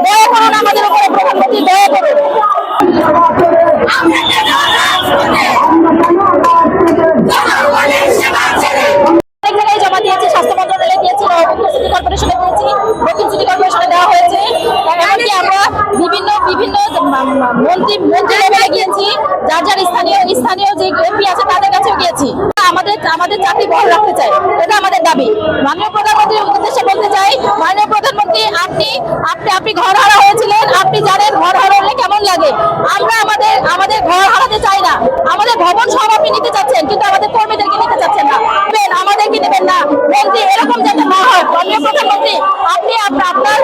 দয়া করুন আমাদের উপরে, প্রধানমন্ত্রী দয়া করুন। অনেক জায়গায় জমা দিয়েছি, স্বাস্থ্য মন্ত্রণালয়ে দিয়েছি, সিটি কর্পোরেশনে দিয়েছি, দক্ষিণ সিটি কর্পোরেশনে দেওয়া হয়েছে। এমনকি আমরা বিভিন্ন বিভিন্ন মন্ত্রী লেভেলে গিয়েছি, যার যার স্থানীয় যে এমপি আছে তাদের কাছেও গিয়েছি। আমাদের চাকরি বহাল রাখতে চাই, এটা আমাদের দাবি। মাননীয় প্রধানমন্ত্রীর উদ্দেশ্যে বলতে চাই, মাননীয় প্রধানমন্ত্রী, আপনি ঘর হারা হয়েছিলেন, আপনি জানেন ঘর হারালে কেমন লাগে। আমরা আমাদের ঘর হারাতে চাই না, আমাদের ভবন সব আপনি নিতে চাচ্ছেন, কিন্তু আমাদের কর্মীদেরকে নিতে চাচ্ছেন না, আমাদেরকে নেবেন না। মন্ত্রী এরকম যাতে না হয়, মাননীয় প্রধানমন্ত্রী আপনি আপনার